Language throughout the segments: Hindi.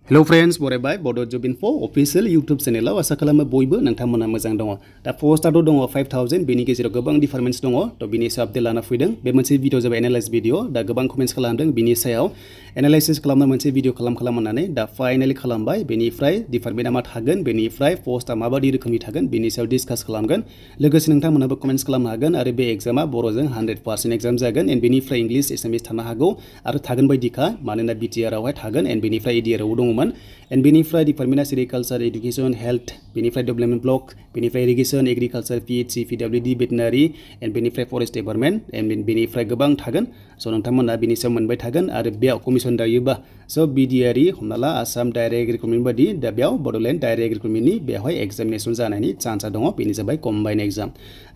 Hello friends, बरायबाय Bodo Job Info official YouTube channel आसा खालामो बयबो नोंथांमोना मोजां दङ। दा पोस्टआथ' दङ 5000 बेनि गेजेराव गोबां डिफारेन्स दङ। थ बिनि सायाव आपडेट लाना फैदों। बे मोनसे भिडिअ जाबाय एनालाइज भिडिअ। दा गोबां कमेन्ट्स खालामदों बिनि सायाव एनालाइसिस खालामना मोनसे भिडिअ खालामनानै दा फाइनाली खालामबाय। बेनिफ्राय डिपार्टमेन्टआ मा थागोन, बेनिफ्राय पोस्टआ माबायदि रोखोमनि थागोन बेनि सायाव डिसकास खालामगोन। लोगोसे नोंथांमोनाबो कमेन्ट्स खालामनो हागोन आरो बे एग्जामा बर'जों 100% एग्जाम जागोन एन्ड बेनिफ्राय इंलिश एसामिस थानो हागौ आरो थागोन बायदिखा मानोना BTR आवहाय थागोन एन्ड बेनिफ्राय ADR आव दङमोन। एन्ड बेनिफ्राय डिपार्टमेन्टआ सेरिकालचार एडुकेशन हेल्थ बेनिफ्राय डेभलपमेन्ट ब्लक बेनिफ्राय irrigation agriculture PHE PWD veterinary and बेनिफ्राय फरेस्ट डिपार्टमेन्ट एन्ड बेनिफ्राय गोबां थागोन। स' नोंथांमोना बेनि सायाव मोनबाय थागोन आरो बेयाव कमिसन दायोबा स' BDR हमना ला आसाम डाइरेक्ट रिक्रुटमेन्ट बायदि दा बेयाव बड'लेण्ड डाइरेक्ट रिक्रुटमेन्टनि बेवहाय एग्जामिनेसन जानायनि चान्सआ दङ। बेनि जाबाय कम्बाइन एग्जाम।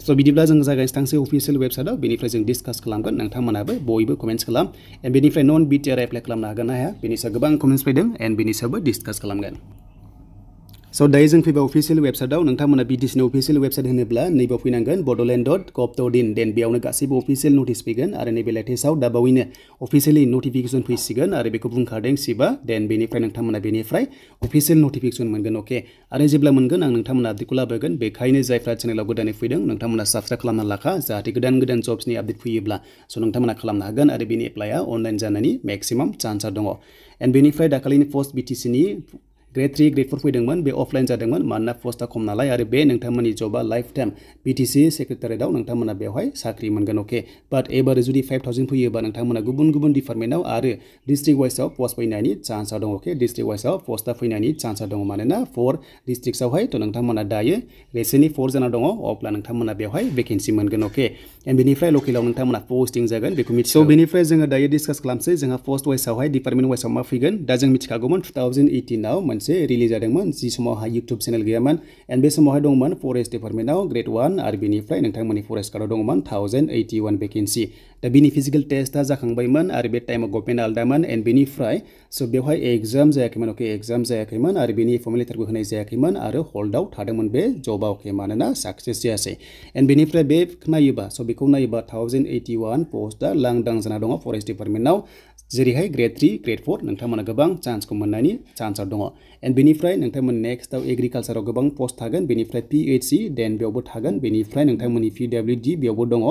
स' बिदिब्ला जों जागायनोसै थांसै अफिसियेल वेबसाइटआव बेनिफ्राय जों डिसकास खालामगोन। नोंथांमोनाबो बयबो कमेन्ट्स खालाम एन्ड बेनिफ्राय नन BTR एप्लाइ खालामनो हागोन ना हाया बेनि सायाव गोबां कमेन्ट्स फैदों एन्ड बेनि सायावबो डिसकास खालामगोन। स' दायो जों फैबाय अफिसियेल वेबसाइटआव नोंथांमोना BTC नि अफिसियेल वेबसाइट होनोब्ला नैबेयाव फैनांगोन bodoland.govt.in देन बेयावनो गासैबो अफिसियेल नटिस फैगोन आरो नैबे लेटेस्टआव दा बावैनो अफिसियेलि नटिफिकेसन फैसिगोन आरो बेखौ बुंखादों सिबा देन बेनिफ्राय नोंथांमोना बेनिफ्राय अफिसियेल नटिफिकेसन मोनगोन। अके आरो जेब्ला मोनगोन आं नोंथांमोना आपडेटखौ लाबोगोन। बेखायनो जायफ्रा चेनेलाव गोदानै फैदों नोंथांमोना साबस्क्राइब खालामना लाखा जाहाथे गोदान जब्सनि आपडेट फैयोब्ला स' नोंथांमोना खालामनो हागोन आरो बेनि एप्लाइआ अनलाइन जानायनि मेक्सिमाम चान्सआ दङ। एन्ड बेनिफ्राय दाखालिनि पोस्ट BTC नि ग्रेड 3 ग्रेड 4 फैदोंमोन बे अफलाइन जादोंमोन मानोना पोस्टआ खम नालाय आरो बे नोंथांमोननि जबा लाइफ टाइम BTC सेक्रेटारियेटआव नोंथांमोना बेवहाय साख्रि मोनगोन। अके बाट एबार जुदि 5000 फैयोबा नोंथांमोना गुबुन डिपार्टमेन्टआव आरो डिस्ट्रिक्ट वाइसआव पोस्ट फैनायनि चान्सआ दङ। अके डिस्ट्रिक्ट वाइसआव पोस्टआ फैनायनि चान्सआ दङ मानोना 4 डिस्ट्रिक्टआवहाय थ' नोंथांमोना दायो रिसेन्टलि 4 जाना दङ अब्ला नोंथांमोना बेवहाय भेकेन्सि मोनगोन। अके एन्ड बेनिफ्राय लकेलाव नोंथांमोना पोस्टिं जागोन बेखौ मिथिगौ। बेनिफ्राय जोङो दायो डिसकास खालामसै जोंहा पोस्ट वाइसआवहाय डिपार्टमेन्ट वाइसआव मा फैगोन। दा जों मिथिखागौमोन 2018 आव मोनसे रिलिज जादोंमोन जि समावहाय इउटुब चेनेल गैयामोन एन्ड बे समावहाय दंमोन फरेस्ट डिपार्टमेन्टआव ग्रेड 1 आरो बेनिफ्राय नोंथांमोननि फरेस्ट कार्डआव दंमोन 1081 भेकेन्सि। दा बेनि फिजिकेल टेस्टआ जाखांबायमोन आरो बे टाइमाव गभर्नमेन्ट आलदामोन एन्ड बेनिफ्राय स' बेवहाय एग्जाम जायाखैमोन। अके एग्जाम जायाखैमोन आरो बेनि फर्मेल लेटारबो होनाय जायाखैमोन आरो हल्डआव थादोंमोन बे जबा। अके मानोना साक्सेस जायासै एन्ड बेनिफ्राय बे नायोबा स' बेखौ नायोबा 1081 पस्टआ लांदां जाना दङ फरेस्ट डिपार्टमेन्टआव जेरैहाय ग्रेड 3 ग्रेड 4 नोंथांमोना गोबां चान्सखौ मोननायनि चान्सआ दङ। एन्ड बेनिफ्राय नोंथांमोन नेक्स्टआव एग्रिकालचाराव गोबां पोस्ट थागोन बेनिफ्राय PHE देन बेयावबो थागोन बेनिफ्राय नोंथांमोननि PWD बेयावबो दङ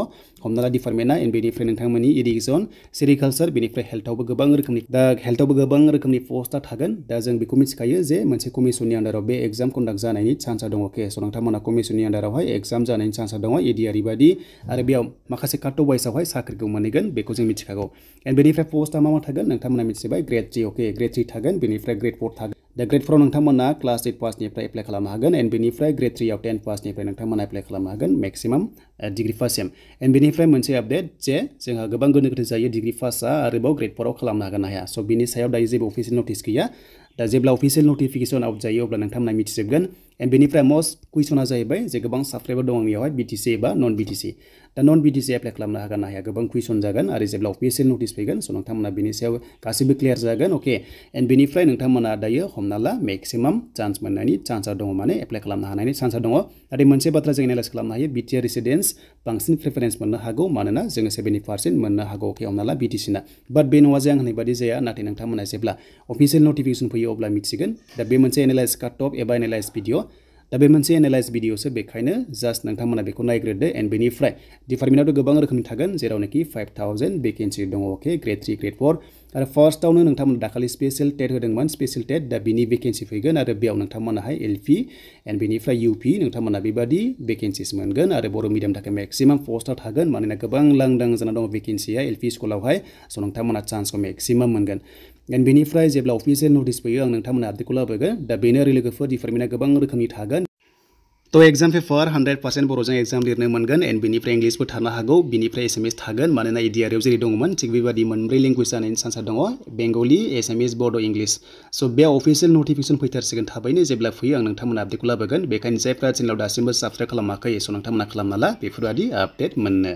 हमना ला डिपार्टमेन्टआ एन्ड बेनिफ्राय नोंथांमोननि इरिगेशन सेरिकालचार बेनिफ्राय हेल्थआवबो गोबां रोखोमनि पोस्टआ थागोन। दा जों बेखौ मिथिखायो जे मोनसे कमिसननि आन्दाराव बे एग्जाम कन्डाक्ट जानायनि चान्सआ दङ। अके स' नोंथांमोना कमिसननि आन्दारावहाय एग्जाम जानायनि चान्सआ दङ ADR बायदि आरो बेयाव माखासे काट अफ वाइसआवहाय साख्रिखौ मोनहैगोन बेखौ जों मिथिखागौ। एन्ड बेनिफ्राय पोस्टआ मा थागोन नोंथांमोना मिथिबाय ग्रेड 3। अके ग्रेड 3 थागोन बेनिफ्राय ग्रेड 4 थागोन। दा ग्रेड 4 आव नोंथांमोना क्लास 8 पासनिफ्राय एप्लाइ खालामनो हागोन एन्ड बेनिफ्राय ग्रेड 3 आव 10 पासनिफ्राय नोंथांमोना एप्लाइ खालामनो हागोन मेक्सिमाम डिग्री पाससिम। एन्ड बेनिफ्राय मोनसे आपडेट जे जोंहा गोबां गोनो गोथो जायो डिग्री पासआ आरोबाव ग्रेड 4 आव खालामनो हागोन ना हाया। स' बिनि सायाव दायो जेबो अफिसियेल नटिस गैया। दा जेब्ला अफिसियेल नटिफिकेसन आउट जायो अब्ला नोंथांमोना मिथिजोबगोन। एन्ड बेनिफ्राय मस्ट कुइसना जाहैबाय जे गोबां साबसक्राइबार दं आंनियावहाय BTC एबा नन BTC। दा नन BTC एप्लाइ खालामनो हागोन ना हाया गोबां कुइसन जागोन आरो जेब्ला अफिसियेल नटिस फैगोन स' नोंथांमोना बेनि सायाव गासैबो क्लियार जागोन। अके एन्ड बेनिफ्राय नोंथांमोना दायो हमना ला मेक्सिमाम चान्स मोननायनि चान्सआ दङ माने एप्लाइ खालामनो हानायनि चान्सआ दङ। नाथाय मोनसे बाथ्रा जों एनालाइज खालामनो हायो BTR रेसिडेन्स बांसिन प्रेफारेन्स मोननो हागौ मानोना जोङो 70% मोननो हागौ। अके हमना ला BTC ना बाट बे नङा जे आं होननाय बादि जाया नाथाय नोंथांमोना जेब्ला अफिसियेल नटिफिकेसन फैयो अब्ला मिथिगोन। दा बे मोनसे एनालाइज काट अफ एबा एनालाइज भिडिअ। दा बे मोनसे एनालाइज भिडिअसो बेखायनो जास्ट नोंथांमोना बेखौ नायग्रोदो एन्ड बेनिफ्राय डिपार्टमेन्टआवथ' गोबां रोखोमनि थागोन जेरावनोखि 5000 भेकेन्सि दङ। अके ग्रेड 3 ग्रेड 4 आरो फार्स्टआवनो नोंथांमोना दाखालि स्पेसियेल टेट होदोंमोन स्पेसियेल टेट दा बिनि भेकेन्सि फैगोन आरो बेयाव नोंथांमोनाहाय LP एन्ड बेनिफ्राय UP नोंथांमोना बेबादि भेकेन्सिस मोनगोन आरो बर' मिडियामनि थाखाय मेक्सिमाम पोस्टआ थागोन मानोना गोबां लांदां जाना दङ भेकेन्सिया LP स्कुलावहाय स' नोंथांमोना चान्सखौ मेक्सिमाम मोनगोन। एन्ड बेनिफ्राय जेब्ला अफिसियेल नटिस फैयो आं नोंथांमोना आपडेटखौ लाबोगोन। दा बेनो आरो लोगोफोर डिपार्टमेन्टआ गोबां रोखोमनि थागोन। थ' एग्जाम पेपार 100% बर'जों एग्जाम लिरनो मोनगोन एन्ड बेनिफ्राय इंलिसबो थानो हागौ बेनिफ्राय एसामिस थागोन मानोना ADR आव जेरै दङमोन थिग बेबादि मोनब्रै लेंगुवेज जानायनि चान्सआ दङ बेंगलि एसामिस बड' इंलिश। स' बे अफिसियेल नटिफिकेसन फैथारसिगोन थाबैनो जेब्ला फैयो आं नोंथांमोना आपडेटखौ लाबोगोन। बेखायनो जायफ्रा चेनेलाव दासिमबो साबस्क्राइब खालामाखै स' नोंथांमोना खालामना ला बेफोरबादि आपडेट मोननो।